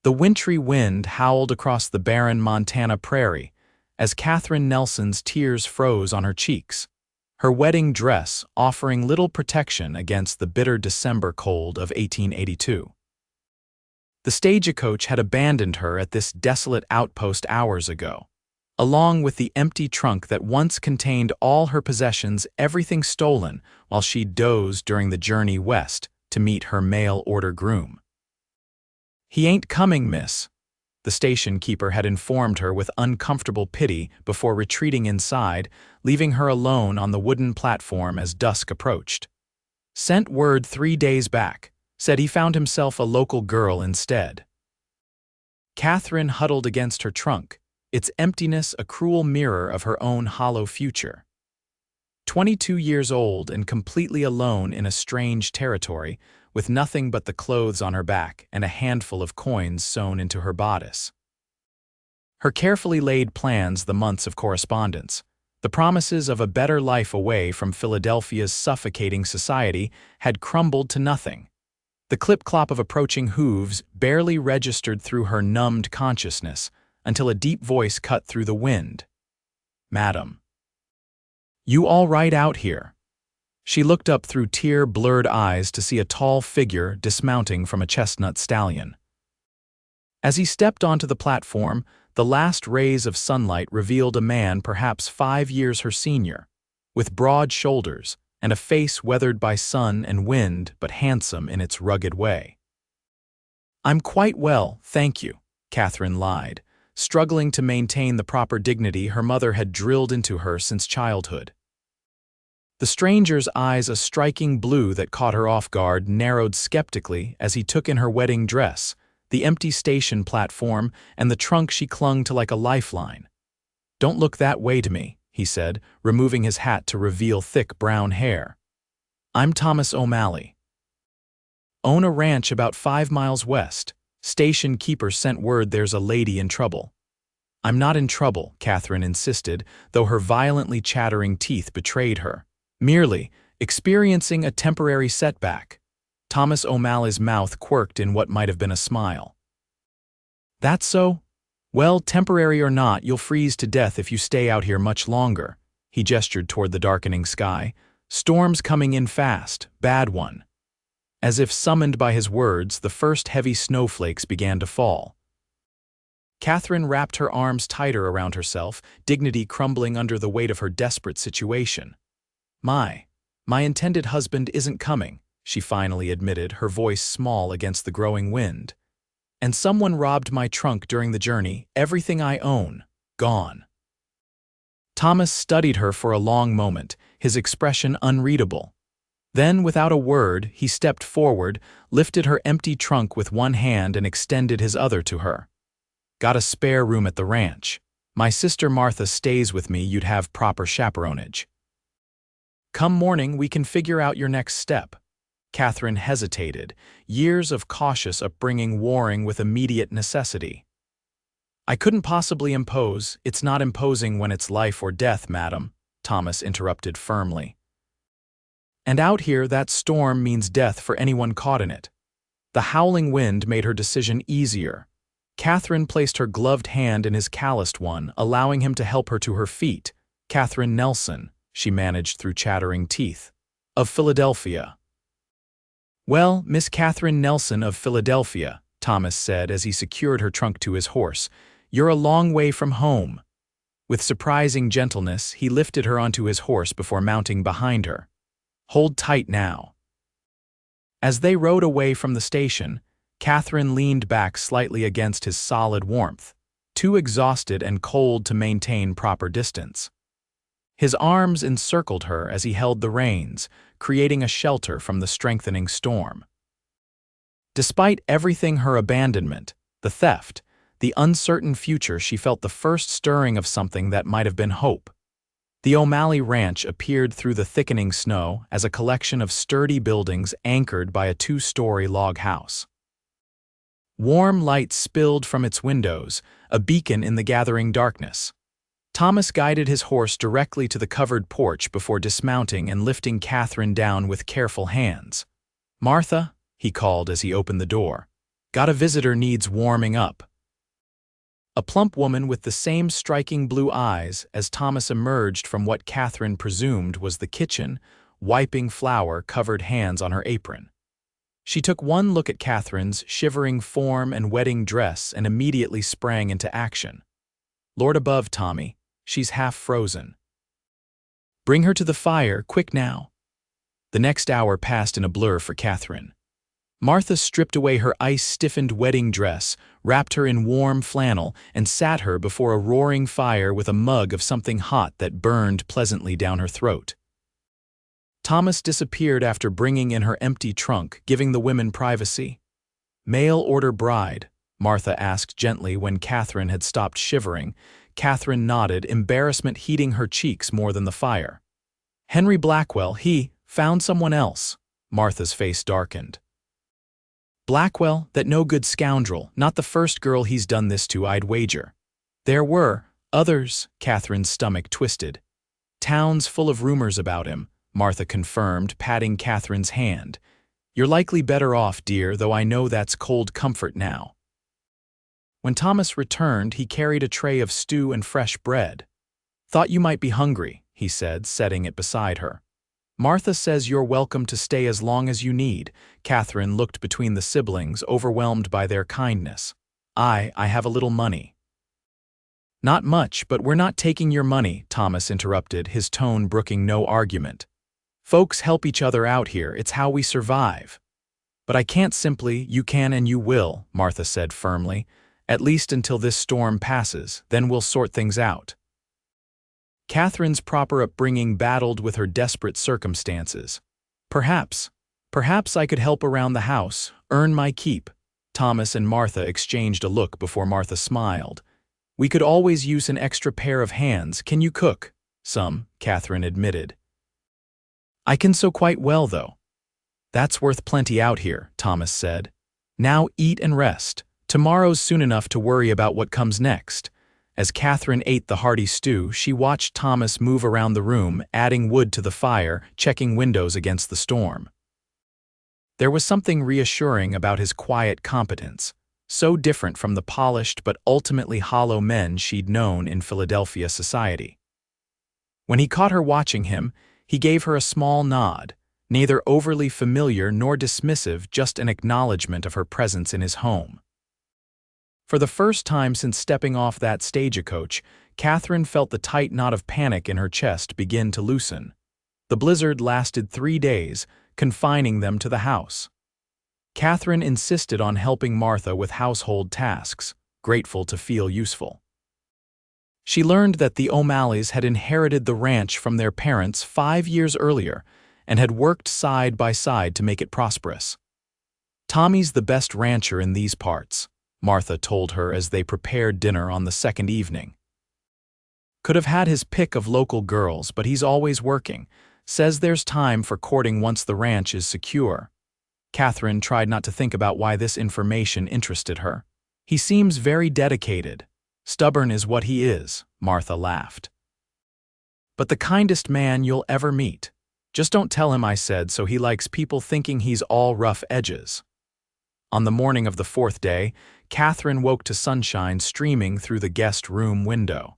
The wintry wind howled across the barren Montana prairie as Katherine Nelson's tears froze on her cheeks, her wedding dress offering little protection against the bitter December cold of 1882. The stagecoach had abandoned her at this desolate outpost hours ago, along with the empty trunk that once contained all her possessions, everything stolen while she dozed during the journey west to meet her mail-order groom. "He ain't coming, miss," the station keeper had informed her with uncomfortable pity before retreating inside, leaving her alone on the wooden platform as dusk approached. "Sent word 3 days back. Said he found himself a local girl instead." Katherine huddled against her trunk, its emptiness a cruel mirror of her own hollow future. 22 years old and completely alone in a strange territory, with nothing but the clothes on her back and a handful of coins sewn into her bodice. Her carefully laid plans, the months of correspondence, the promises of a better life away from Philadelphia's suffocating society had crumbled to nothing. The clip-clop of approaching hooves barely registered through her numbed consciousness until a deep voice cut through the wind. "Madam. You all right out here?" She looked up through tear-blurred eyes to see a tall figure dismounting from a chestnut stallion. As he stepped onto the platform, the last rays of sunlight revealed a man perhaps 5 years her senior, with broad shoulders and a face weathered by sun and wind but handsome in its rugged way. "I'm quite well, thank you," Katherine lied, struggling to maintain the proper dignity her mother had drilled into her since childhood. The stranger's eyes, a striking blue that caught her off guard, narrowed skeptically as he took in her wedding dress, the empty station platform, and the trunk she clung to like a lifeline. "Don't look that way to me," he said, removing his hat to reveal thick brown hair. "I'm Thomas O'Malley. Own a ranch about 5 miles west. Station keeper sent word there's a lady in trouble." "I'm not in trouble," Katherine insisted, though her violently chattering teeth betrayed her. "Merely experiencing a temporary setback." Thomas O'Malley's mouth quirked in what might have been a smile. "That's so? Well, temporary or not, you'll freeze to death if you stay out here much longer." He gestured toward the darkening sky. "Storm's coming in fast, bad one." As if summoned by his words, the first heavy snowflakes began to fall. Katherine wrapped her arms tighter around herself, dignity crumbling under the weight of her desperate situation. My intended husband isn't coming," she finally admitted, her voice small against the growing wind. "And someone robbed my trunk during the journey, everything I own, gone." Thomas studied her for a long moment, his expression unreadable. Then, without a word, he stepped forward, lifted her empty trunk with one hand and extended his other to her. "Got a spare room at the ranch. My sister Martha stays with me, you'd have proper chaperonage. Come morning, we can figure out your next step." Katherine hesitated, years of cautious upbringing warring with immediate necessity. "I couldn't possibly impose. It's not imposing when it's life or death, madam," Thomas interrupted firmly. "And out here, that storm means death for anyone caught in it." The howling wind made her decision easier. Katherine placed her gloved hand in his calloused one, allowing him to help her to her feet. "Katherine Nelson," she managed through chattering teeth. "Of Philadelphia." "Well, Miss Katherine Nelson of Philadelphia," Thomas said as he secured her trunk to his horse, "you're a long way from home." With surprising gentleness, he lifted her onto his horse before mounting behind her. "Hold tight now." As they rode away from the station, Katherine leaned back slightly against his solid warmth, too exhausted and cold to maintain proper distance. His arms encircled her as he held the reins, creating a shelter from the strengthening storm. Despite everything, her abandonment, the theft, the uncertain future, she felt the first stirring of something that might have been hope. The O'Malley Ranch appeared through the thickening snow as a collection of sturdy buildings anchored by a 2-story log house. Warm light spilled from its windows, a beacon in the gathering darkness. Thomas guided his horse directly to the covered porch before dismounting and lifting Katherine down with careful hands. "Martha," he called as he opened the door. Got a visitor needs warming up. A plump woman with the same striking blue eyes as Thomas emerged from what Katherine presumed was the kitchen, wiping flour-covered hands on her apron. She took one look at Katherine's shivering form and wedding dress and immediately sprang into action. "Lord above, Tommy, she's half frozen. Bring her to the fire, quick now." The next hour passed in a blur for Katherine. Martha stripped away her ice-stiffened wedding dress, wrapped her in warm flannel, and sat her before a roaring fire with a mug of something hot that burned pleasantly down her throat. Thomas disappeared after bringing in her empty trunk, giving the women privacy. "Mail-order bride?" Martha asked gently when Katherine had stopped shivering. Katherine nodded, embarrassment heating her cheeks more than the fire. "Henry Blackwell, he found someone else." Martha's face darkened. "Blackwell, that no-good scoundrel, not the first girl he's done this to, I'd wager." "There were others," Katherine's stomach twisted. "Town's full of rumors about him," Martha confirmed, patting Katherine's hand. "You're likely better off, dear, though I know that's cold comfort now." When Thomas returned, he carried a tray of stew and fresh bread. "Thought you might be hungry," he said, setting it beside her. "Martha says you're welcome to stay as long as you need." Katherine looked between the siblings, overwhelmed by their kindness. I have a little money." "Not much, but we're not taking your money," Thomas interrupted, his tone brooking no argument. "Folks help each other out here, it's how we survive." "But I can't simply, you can and you will," Martha said firmly. "At least until this storm passes, then we'll sort things out." Katherine's proper upbringing battled with her desperate circumstances. Perhaps I could help around the house, earn my keep." Thomas and Martha exchanged a look before Martha smiled. "We could always use an extra pair of hands. Can you cook?" "Some," Katherine admitted. "I can sew quite well, though." "That's worth plenty out here," Thomas said. "Now eat and rest. Tomorrow's soon enough to worry about what comes next." As Katherine ate the hearty stew, she watched Thomas move around the room, adding wood to the fire, checking windows against the storm. There was something reassuring about his quiet competence, so different from the polished but ultimately hollow men she'd known in Philadelphia society. When he caught her watching him, he gave her a small nod, neither overly familiar nor dismissive, just an acknowledgement of her presence in his home. For the first time since stepping off that stagecoach, Katherine felt the tight knot of panic in her chest begin to loosen. The blizzard lasted 3 days, confining them to the house. Katherine insisted on helping Martha with household tasks, grateful to feel useful. She learned that the O'Malleys had inherited the ranch from their parents 5 years earlier and had worked side by side to make it prosperous. "Tommy's the best rancher in these parts," Martha told her as they prepared dinner on the second evening. "Could have had his pick of local girls, but he's always working. Says there's time for courting once the ranch is secure." Katherine tried not to think about why this information interested her. "He seems very dedicated. Stubborn is what he is," Martha laughed. "But the kindest man you'll ever meet. Just don't tell him I said so. He likes people thinking he's all rough edges." On the morning of the 4th day, Katherine woke to sunshine streaming through the guest room window.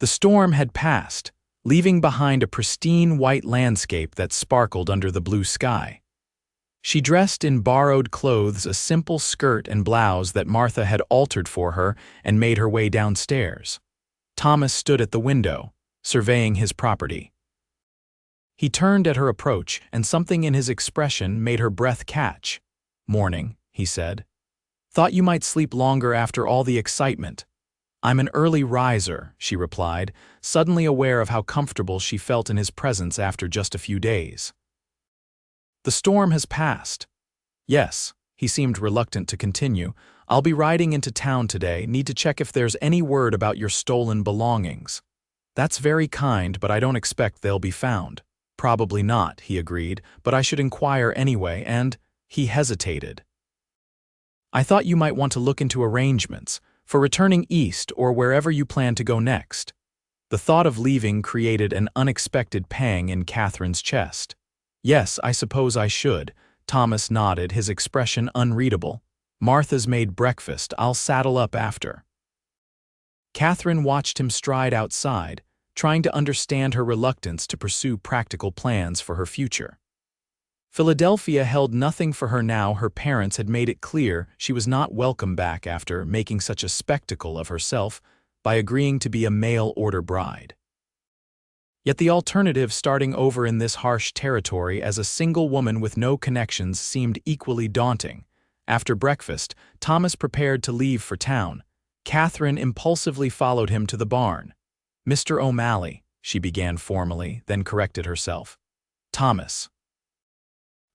The storm had passed, leaving behind a pristine white landscape that sparkled under the blue sky. She dressed in borrowed clothes, a simple skirt and blouse that Martha had altered for her, and made her way downstairs. Thomas stood at the window, surveying his property. He turned at her approach, and something in his expression made her breath catch. "Morning," he said. "Thought you might sleep longer after all the excitement." "I'm an early riser," she replied, suddenly aware of how comfortable she felt in his presence after just a few days. "The storm has passed." "Yes," he seemed reluctant to continue. "I'll be riding into town today. Need to check if there's any word about your stolen belongings." "That's very kind, but I don't expect they'll be found." "Probably not," he agreed, "but I should inquire anyway," and he hesitated. "I thought you might want to look into arrangements for returning east or wherever you plan to go next." The thought of leaving created an unexpected pang in Katherine's chest. "Yes, I suppose I should." Thomas nodded, his expression unreadable. Martha's made breakfast, I'll saddle up after. Katherine watched him stride outside, trying to understand her reluctance to pursue practical plans for her future. Philadelphia held nothing for her now. Her parents had made it clear she was not welcome back after making such a spectacle of herself by agreeing to be a mail-order bride. Yet the alternative, starting over in this harsh territory as a single woman with no connections, seemed equally daunting. After breakfast, Thomas prepared to leave for town. Katherine impulsively followed him to the barn. "Mr. O'Malley," she began formally, then corrected herself. "Thomas.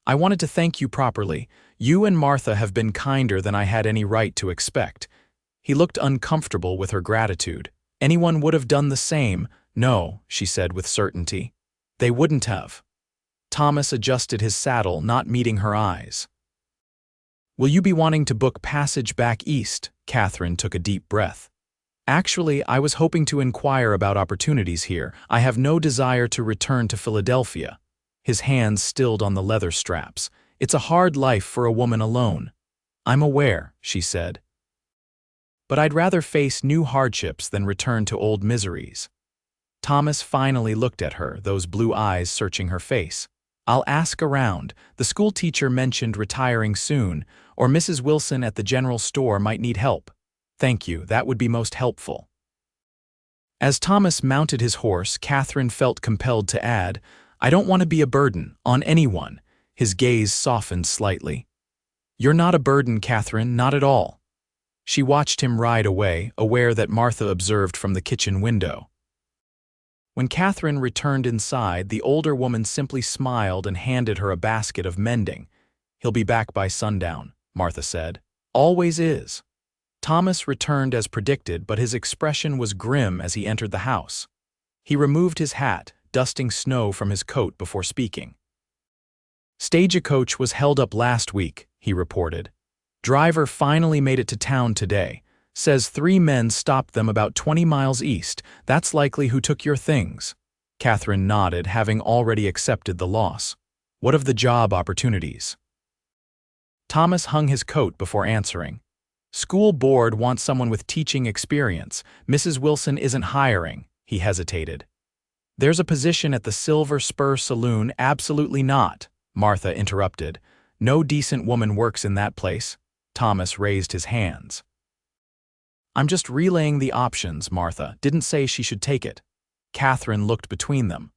I wanted to thank you properly. You and Martha have been kinder than I had any right to expect." He looked uncomfortable with her gratitude. "Anyone would have done the same." "No," she said with certainty. "They wouldn't have." Thomas adjusted his saddle, not meeting her eyes. "Will you be wanting to book passage back east?" Katherine took a deep breath. "Actually, I was hoping to inquire about opportunities here. I have no desire to return to Philadelphia." His hands stilled on the leather straps. "It's a hard life for a woman alone." "I'm aware," she said. "But I'd rather face new hardships than return to old miseries." Thomas finally looked at her, those blue eyes searching her face. "I'll ask around. The school teacher mentioned retiring soon, or Mrs. Wilson at the general store might need help." "Thank you, that would be most helpful." As Thomas mounted his horse, Katherine felt compelled to add, "I don't want to be a burden on anyone." His gaze softened slightly. "You're not a burden, Katherine, not at all." She watched him ride away, aware that Martha observed from the kitchen window. When Katherine returned inside, the older woman simply smiled and handed her a basket of mending. "He'll be back by sundown," Martha said. "Always is." Thomas returned as predicted, but his expression was grim as he entered the house. He removed his hat, dusting snow from his coat before speaking. "Stagecoach was held up last week," he reported. "Driver finally made it to town today. Says 3 men stopped them about 20 miles east. That's likely who took your things." Katherine nodded, having already accepted the loss. "What of the job opportunities?" Thomas hung his coat before answering. "School board wants someone with teaching experience. Mrs. Wilson isn't hiring." He hesitated. "There's a position at the Silver Spur Saloon." "Absolutely not," Martha interrupted. "No decent woman works in that place." Thomas raised his hands. "I'm just relaying the options, Martha. Didn't say she should take it." Katherine looked between them.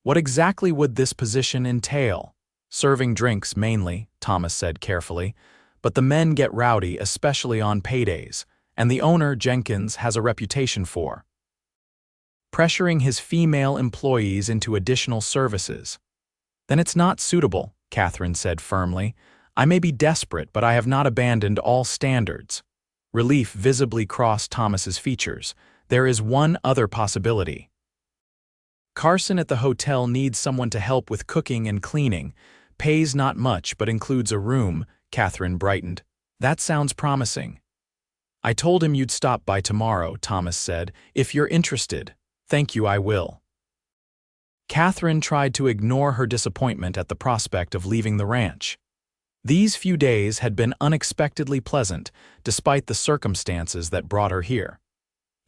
"What exactly would this position entail?" "Serving drinks, mainly," Thomas said carefully. "But the men get rowdy, especially on paydays, and the owner, Jenkins, has a reputation for pressuring his female employees into additional services." "Then it's not suitable," Katherine said firmly. "I may be desperate, but I have not abandoned all standards." Relief visibly crossed Thomas's features. "There is one other possibility. Carson at the hotel needs someone to help with cooking and cleaning. Pays not much, but includes a room." Katherine brightened. "That sounds promising." "I told him you'd stop by tomorrow," Thomas said. "If you're interested." "Thank you, I will." Katherine tried to ignore her disappointment at the prospect of leaving the ranch. These few days had been unexpectedly pleasant, despite the circumstances that brought her here.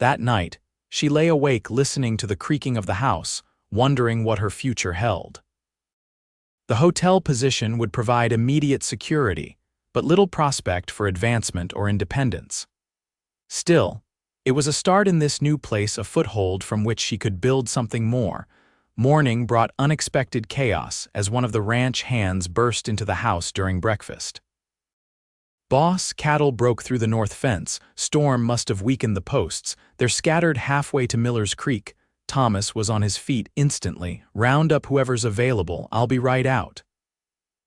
That night, she lay awake listening to the creaking of the house, wondering what her future held. The hotel position would provide immediate security, but little prospect for advancement or independence. Still, it was a start in this new place, a foothold from which she could build something more. Morning brought unexpected chaos as one of the ranch hands burst into the house during breakfast. "Boss, cattle broke through the north fence. Storm must have weakened the posts. They're scattered halfway to Miller's Creek." Thomas was on his feet instantly. "Round up whoever's available. I'll be right out."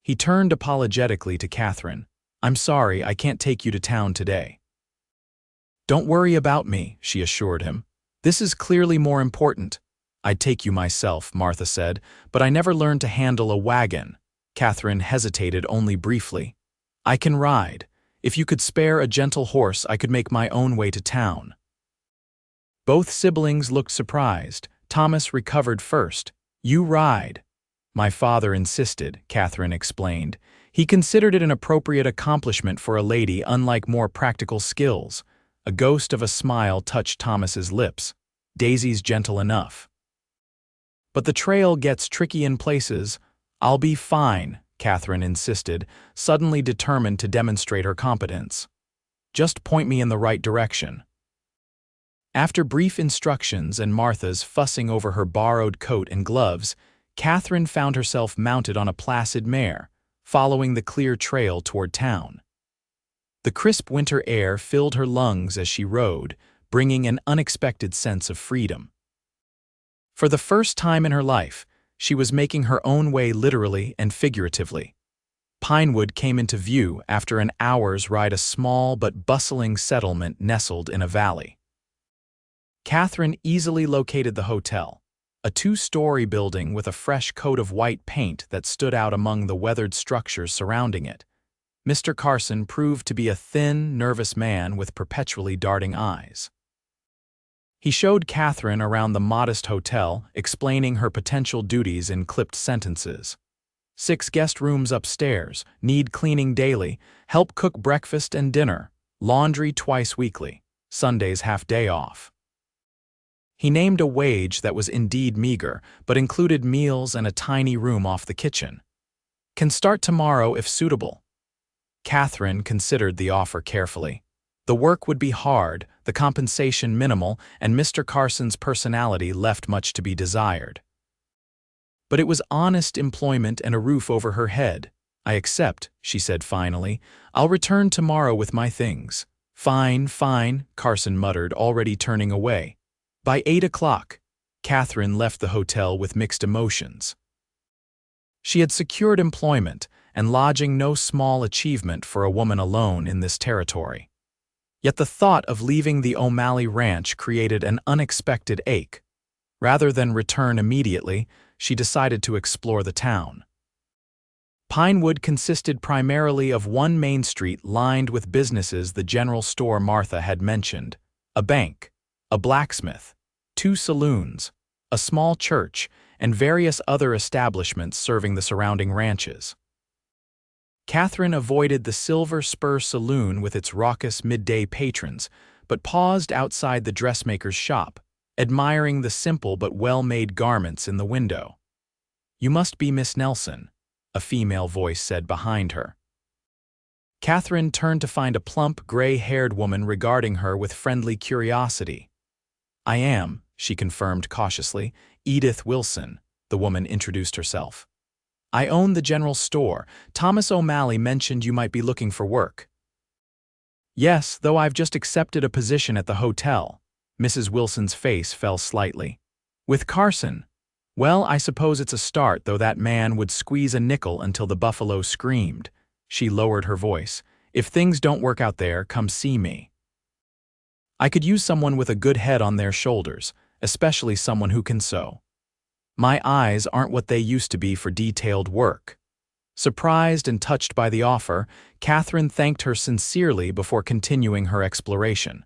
He turned apologetically to Katherine. "I'm sorry, I can't take you to town today." "Don't worry about me," she assured him. "This is clearly more important." "I'd take you myself," Martha said, "but I never learned to handle a wagon." Katherine hesitated only briefly. "I can ride. If you could spare a gentle horse, I could make my own way to town." Both siblings looked surprised. Thomas recovered first. "You ride." "My father insisted," Katherine explained. He considered it an appropriate accomplishment for a lady unlike more practical skills. A ghost of a smile touched Thomas's lips. Daisy's gentle enough. But the trail gets tricky in places. I'll be fine, Katherine insisted, suddenly determined to demonstrate her competence. Just point me in the right direction. After brief instructions and Martha's fussing over her borrowed coat and gloves, Katherine found herself mounted on a placid mare, following the clear trail toward town. The crisp winter air filled her lungs as she rode, bringing an unexpected sense of freedom. For the first time in her life, she was making her own way literally and figuratively. Pinewood came into view after an hour's ride, a small but bustling settlement nestled in a valley. Katherine easily located the hotel, a two-story building with a fresh coat of white paint that stood out among the weathered structures surrounding it. Mr. Carson proved to be a thin, nervous man with perpetually darting eyes. He showed Katherine around the modest hotel, explaining her potential duties in clipped sentences. 6 guest rooms upstairs, need cleaning daily, help cook breakfast and dinner, laundry twice weekly, Sundays half-day off. He named a wage that was indeed meager, but included meals and a tiny room off the kitchen. Can start tomorrow if suitable. Katherine considered the offer carefully. The work would be hard, the compensation minimal, and Mr. Carson's personality left much to be desired. But it was honest employment and a roof over her head. I accept, she said finally. I'll return tomorrow with my things. Fine, fine, Carson muttered, already turning away. By 8 o'clock, Katherine left the hotel with mixed emotions. She had secured employment and lodging, no small achievement for a woman alone in this territory. Yet the thought of leaving the O'Malley ranch created an unexpected ache. Rather than return immediately, she decided to explore the town. Pinewood consisted primarily of one main street lined with businesses, the general store Martha had mentioned, a bank, a blacksmith, 2 saloons, a small church, and various other establishments serving the surrounding ranches. Katherine avoided the Silver Spur Saloon with its raucous midday patrons, but paused outside the dressmaker's shop, admiring the simple but well-made garments in the window. You must be Miss Nelson, a female voice said behind her. Katherine turned to find a plump, gray-haired woman regarding her with friendly curiosity. I am, she confirmed cautiously, Edith Wilson, the woman introduced herself. I own the general store. Thomas O'Malley mentioned you might be looking for work. Yes, though I've just accepted a position at the hotel. Mrs. Wilson's face fell slightly. With Carson? Well, I suppose it's a start, though that man would squeeze a nickel until the buffalo screamed. She lowered her voice. If things don't work out there, come see me. I could use someone with a good head on their shoulders, especially someone who can sew. My eyes aren't what they used to be for detailed work. Surprised and touched by the offer, Katherine thanked her sincerely before continuing her exploration.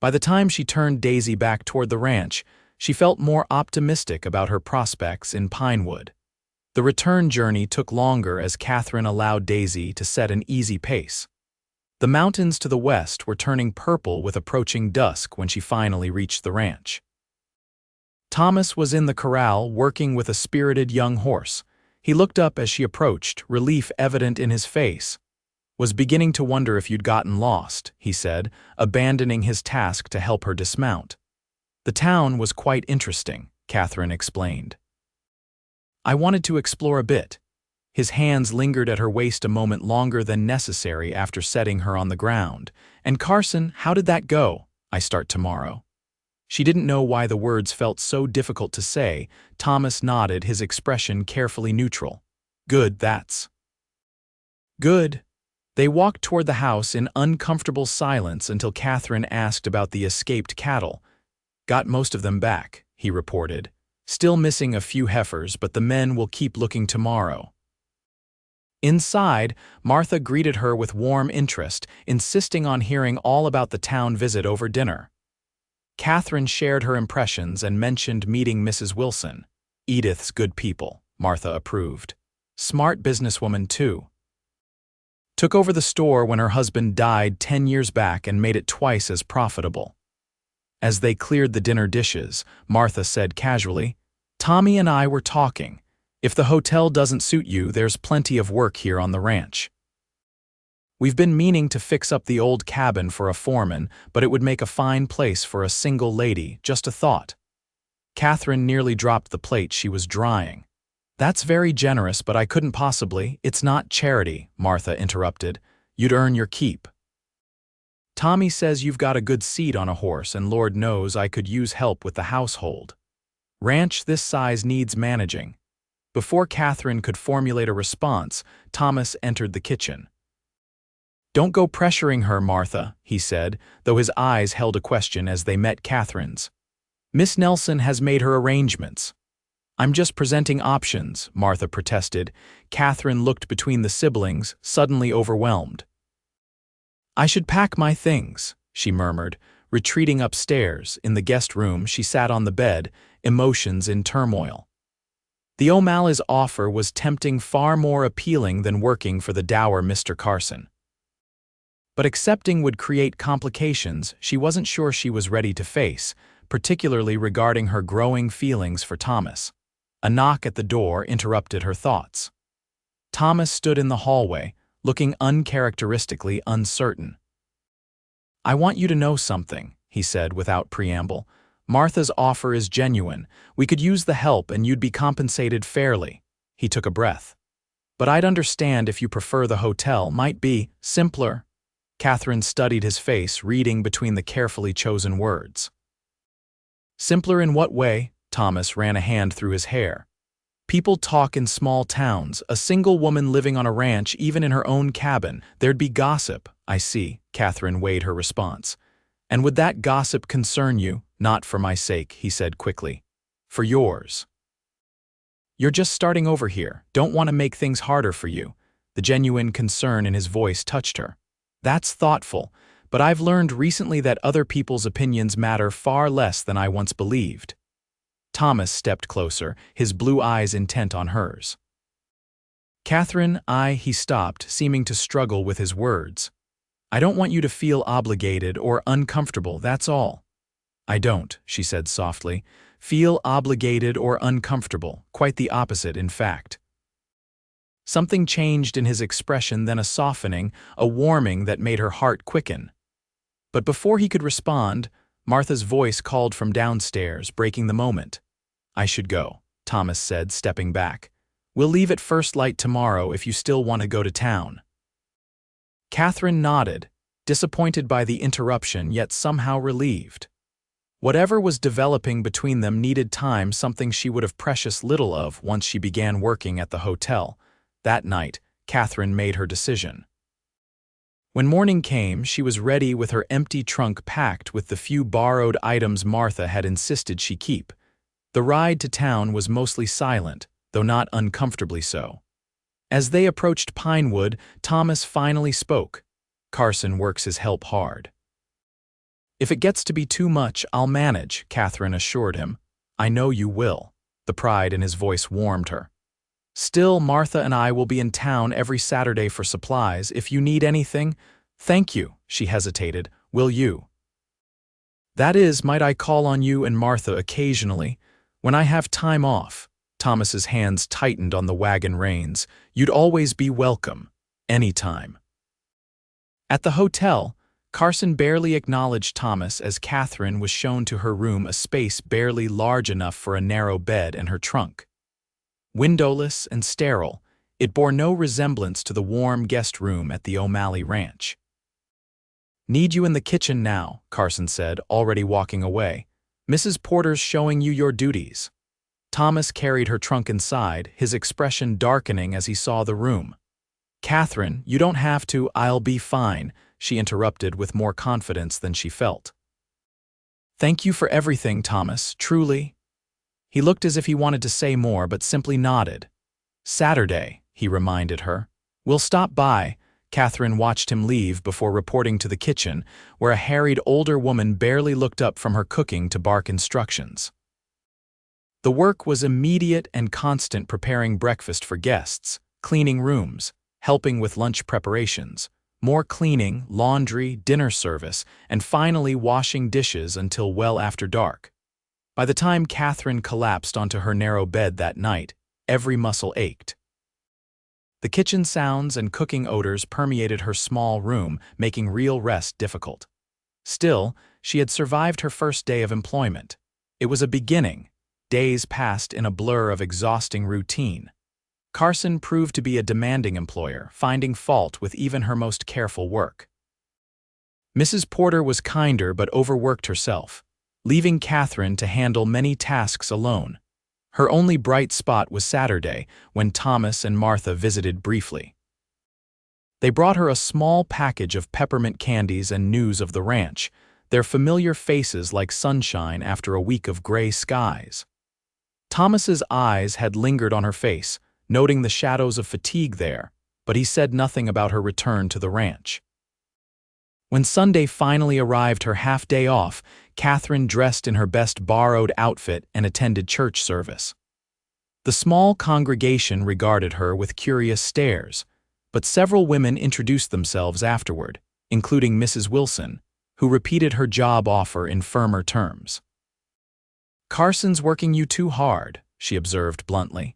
By the time she turned Daisy back toward the ranch, she felt more optimistic about her prospects in Pinewood. The return journey took longer as Katherine allowed Daisy to set an easy pace. The mountains to the west were turning purple with approaching dusk when she finally reached the ranch. Thomas was in the corral working with a spirited young horse. He looked up as she approached, relief evident in his face. Was beginning to wonder if you'd gotten lost, he said, abandoning his task to help her dismount. The town was quite interesting, Katherine explained. I wanted to explore a bit. His hands lingered at her waist a moment longer than necessary after setting her on the ground. And Carson, how did that go? I start tomorrow. She didn't know why the words felt so difficult to say. Thomas nodded, his expression carefully neutral. Good, that's. Good. They walked toward the house in uncomfortable silence until Katherine asked about the escaped cattle. Got most of them back, he reported. Still missing a few heifers, but the men will keep looking tomorrow. Inside, Martha greeted her with warm interest, insisting on hearing all about the town visit over dinner. Katherine shared her impressions and mentioned meeting Mrs. Wilson. Edith's good people, Martha approved. Smart businesswoman, too. Took over the store when her husband died 10 years back and made it twice as profitable. As they cleared the dinner dishes, Martha said casually, "Tommy and I were talking. If the hotel doesn't suit you, there's plenty of work here on the ranch. We've been meaning to fix up the old cabin for a foreman, but it would make a fine place for a single lady, just a thought." Katherine nearly dropped the plate she was drying. "That's very generous, but I couldn't possibly. It's not charity," Martha interrupted. "You'd earn your keep." "Tommy says you've got a good seat on a horse, and Lord knows I could use help with the household. Ranch this size needs managing." Before Katherine could formulate a response, Thomas entered the kitchen. "Don't go pressuring her, Martha," he said, though his eyes held a question as they met Katherine's. "Miss Nelson has made her arrangements." "I'm just presenting options," Martha protested. Katherine looked between the siblings, suddenly overwhelmed. "I should pack my things," she murmured. Retreating upstairs, in the guest room, she sat on the bed, emotions in turmoil. The O'Malley's offer was tempting, far more appealing than working for the dour Mr. Carson. But accepting would create complications she wasn't sure she was ready to face, particularly regarding her growing feelings for Thomas. A knock at the door interrupted her thoughts. Thomas stood in the hallway, looking uncharacteristically uncertain. "I want you to know something," he said without preamble. "Martha's offer is genuine. We could use the help and you'd be compensated fairly." He took a breath. "But I'd understand if you prefer the hotel. Might be simpler." Katherine studied his face, reading between the carefully chosen words. "Simpler in what way?" Thomas ran a hand through his hair. "People talk in small towns. A single woman living on a ranch, even in her own cabin. There'd be gossip." "I see," Katherine weighed her response. "And would that gossip concern you?" "Not for my sake," he said quickly. "For yours. You're just starting over here. Don't want to make things harder for you." The genuine concern in his voice touched her. "That's thoughtful, but I've learned recently that other people's opinions matter far less than I once believed." Thomas stepped closer, his blue eyes intent on hers. "Katherine, he stopped, seeming to struggle with his words. "I don't want you to feel obligated or uncomfortable, that's all." "I don't," she said softly, "feel obligated or uncomfortable. Quite the opposite, in fact." Something changed in his expression, then a softening, a warming that made her heart quicken. But before he could respond, Martha's voice called from downstairs, breaking the moment. "I should go," Thomas said, stepping back. "We'll leave at first light tomorrow if you still want to go to town." Katherine nodded, disappointed by the interruption, yet somehow relieved. Whatever was developing between them needed time, something she would have precious little of once she began working at the hotel. That night, Katherine made her decision. When morning came, she was ready with her empty trunk packed with the few borrowed items Martha had insisted she keep. The ride to town was mostly silent, though not uncomfortably so. As they approached Pinewood, Thomas finally spoke. "Carson works his help hard." "If it gets to be too much, I'll manage," Katherine assured him. "I know you will." The pride in his voice warmed her. "Still, Martha and I will be in town every Saturday for supplies. If you need anything—" "Thank you," she hesitated. "Will you?" "That is, might I call on you and Martha occasionally? When I have time off." Thomas's hands tightened on the wagon reins. "You'd always be welcome. Anytime." At the hotel, Carson barely acknowledged Thomas as Katherine was shown to her room, a space barely large enough for a narrow bed and her trunk. Windowless and sterile, it bore no resemblance to the warm guest room at the O'Malley Ranch. "Need you in the kitchen now," Carson said, already walking away. "Mrs. Porter's showing you your duties." Thomas carried her trunk inside, his expression darkening as he saw the room. "Katherine, you don't have to. I'll be fine," she interrupted with more confidence than she felt. "Thank you for everything, Thomas, truly." He looked as if he wanted to say more, but simply nodded. "Saturday," he reminded her. "We'll stop by." Katherine watched him leave before reporting to the kitchen, where a harried older woman barely looked up from her cooking to bark instructions. The work was immediate and constant, preparing breakfast for guests, cleaning rooms, helping with lunch preparations, more cleaning, laundry, dinner service, and finally washing dishes until well after dark. By the time Katherine collapsed onto her narrow bed that night, every muscle ached. The kitchen sounds and cooking odors permeated her small room, making real rest difficult. Still, she had survived her first day of employment. It was a beginning. Days passed in a blur of exhausting routine. Carson proved to be a demanding employer, finding fault with even her most careful work. Mrs. Porter was kinder but overworked herself, leaving Katherine to handle many tasks alone. Her only bright spot was Saturday, when Thomas and Martha visited briefly. They brought her a small package of peppermint candies and news of the ranch, their familiar faces like sunshine after a week of gray skies. Thomas's eyes had lingered on her face, noting the shadows of fatigue there, but he said nothing about her return to the ranch. When Sunday finally arrived, her half-day off, Katherine dressed in her best borrowed outfit and attended church service. The small congregation regarded her with curious stares, but several women introduced themselves afterward, including Mrs. Wilson, who repeated her job offer in firmer terms. "Carson's working you too hard," she observed bluntly.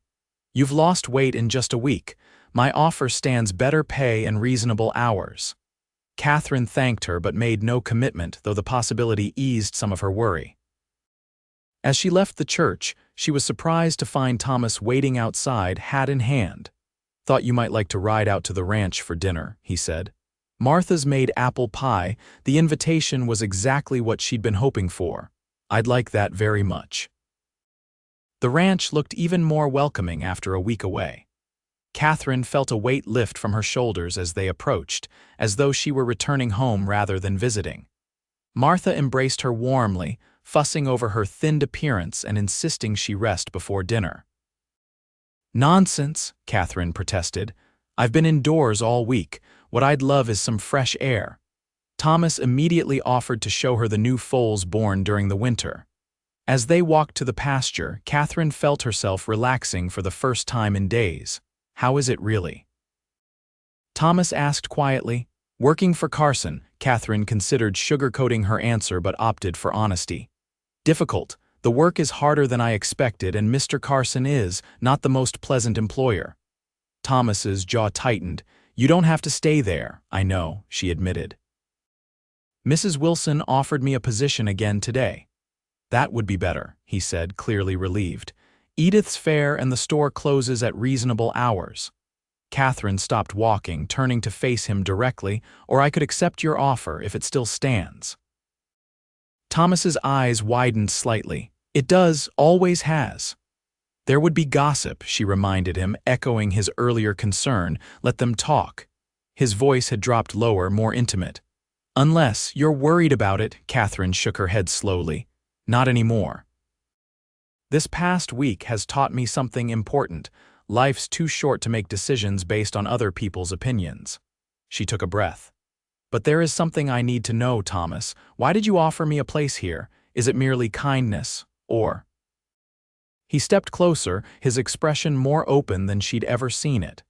"You've lost weight in just a week. My offer stands better pay and reasonable hours." Katherine thanked her but made no commitment, though the possibility eased some of her worry. As she left the church, she was surprised to find Thomas waiting outside, hat in hand. "Thought you might like to ride out to the ranch for dinner," he said. "Martha's made apple pie. The invitation was exactly what she'd been hoping for. I'd like that very much." The ranch looked even more welcoming after a week away. Katherine felt a weight lift from her shoulders as they approached, as though she were returning home rather than visiting. Martha embraced her warmly, fussing over her thinned appearance and insisting she rest before dinner. "Nonsense," Katherine protested. "I've been indoors all week. What I'd love is some fresh air." Thomas immediately offered to show her the new foals born during the winter. As they walked to the pasture, Katherine felt herself relaxing for the first time in days. "How is it really?" Thomas asked quietly. "Working for Carson." Katherine considered sugarcoating her answer but opted for honesty. "Difficult. The work is harder than I expected, and Mr. Carson is not the most pleasant employer." Thomas's jaw tightened. "You don't have to stay there, I know," she admitted. "Mrs. Wilson offered me a position again today." "That would be better," he said, clearly relieved. "Edith's fair and the store closes at reasonable hours." Katherine stopped walking, turning to face him directly. "Or I could accept your offer if it still stands." Thomas's eyes widened slightly. "It does, always has." "There would be gossip," she reminded him, echoing his earlier concern. "Let them talk." His voice had dropped lower, more intimate. "Unless you're worried about it," Katherine shook her head slowly. "Not anymore. This past week has taught me something important. Life's too short to make decisions based on other people's opinions." She took a breath. "But there is something I need to know, Thomas. Why did you offer me a place here? Is it merely kindness, or—" He stepped closer, his expression more open than she'd ever seen it.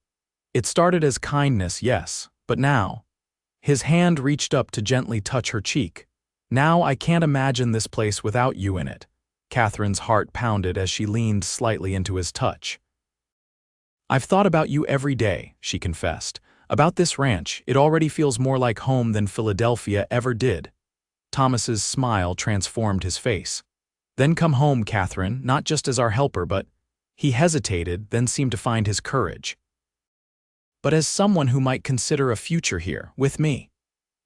"It started as kindness, yes, but now—" His hand reached up to gently touch her cheek. "Now I can't imagine this place without you in it." Katherine's heart pounded as she leaned slightly into his touch. "I've thought about you every day," she confessed. "About this ranch, it already feels more like home than Philadelphia ever did." Thomas's smile transformed his face. "Then come home, Katherine, not just as our helper, but—" He hesitated, then seemed to find his courage. "But as someone who might consider a future here, with me."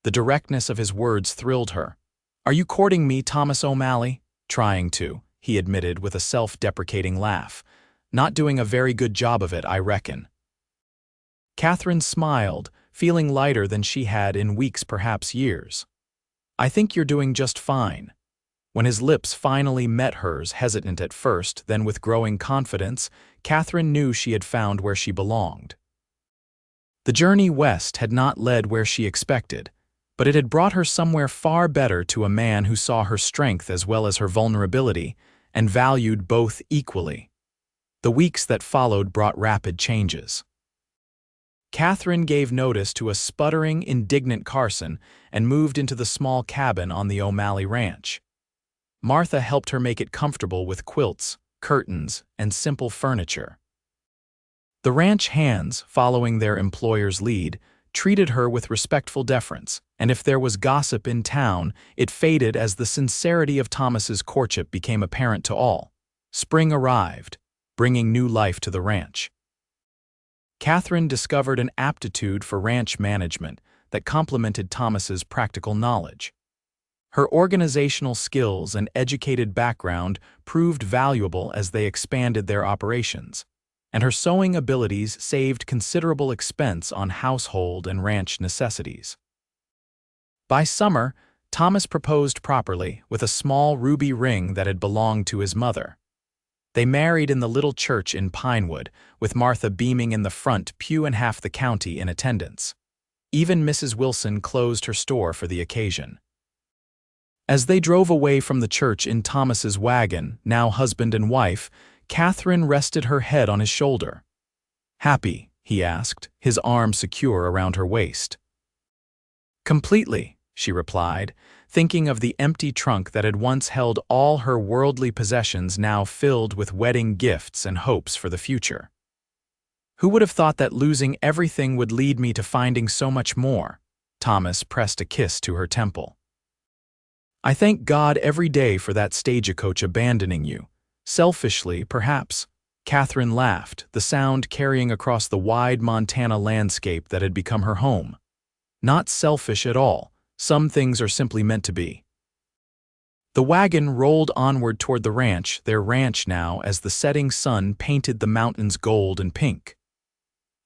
The directness of his words thrilled her. "Are you courting me, Thomas O'Malley?" "Trying to," he admitted with a self-deprecating laugh. "Not doing a very good job of it, I reckon." Katherine smiled, feeling lighter than she had in weeks, perhaps years. "I think you're doing just fine." When his lips finally met hers, hesitant at first, then with growing confidence, Katherine knew she had found where she belonged. The journey west had not led where she expected, but it had brought her somewhere far better, to a man who saw her strength as well as her vulnerability, and valued both equally. The weeks that followed brought rapid changes. Katherine gave notice to a sputtering, indignant Carson and moved into the small cabin on the O'Malley ranch. Martha helped her make it comfortable with quilts, curtains, and simple furniture. The ranch hands, following their employer's lead, treated her with respectful deference, and if there was gossip in town, it faded as the sincerity of Thomas's courtship became apparent to all. Spring arrived, bringing new life to the ranch. Katherine discovered an aptitude for ranch management that complemented Thomas's practical knowledge. Her organizational skills and educated background proved valuable as they expanded their operations, and her sewing abilities saved considerable expense on household and ranch necessities. By summer, Thomas proposed properly with a small ruby ring that had belonged to his mother. They married in the little church in Pinewood, with Martha beaming in the front pew and half the county in attendance. Even Mrs. Wilson closed her store for the occasion. As they drove away from the church in Thomas's wagon, now husband and wife, Katherine rested her head on his shoulder. "Happy?" he asked, his arm secure around her waist. "Completely," she replied, thinking of the empty trunk that had once held all her worldly possessions now filled with wedding gifts and hopes for the future. "Who would have thought that losing everything would lead me to finding so much more?" Thomas pressed a kiss to her temple. "I thank God every day for that stagecoach abandoning you. Selfishly, perhaps." Katherine laughed, the sound carrying across the wide Montana landscape that had become her home. "Not selfish at all. Some things are simply meant to be." The wagon rolled onward toward the ranch, their ranch now, as the setting sun painted the mountains gold and pink.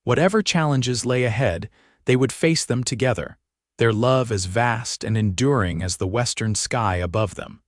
Whatever challenges lay ahead, they would face them together, their love as vast and enduring as the western sky above them.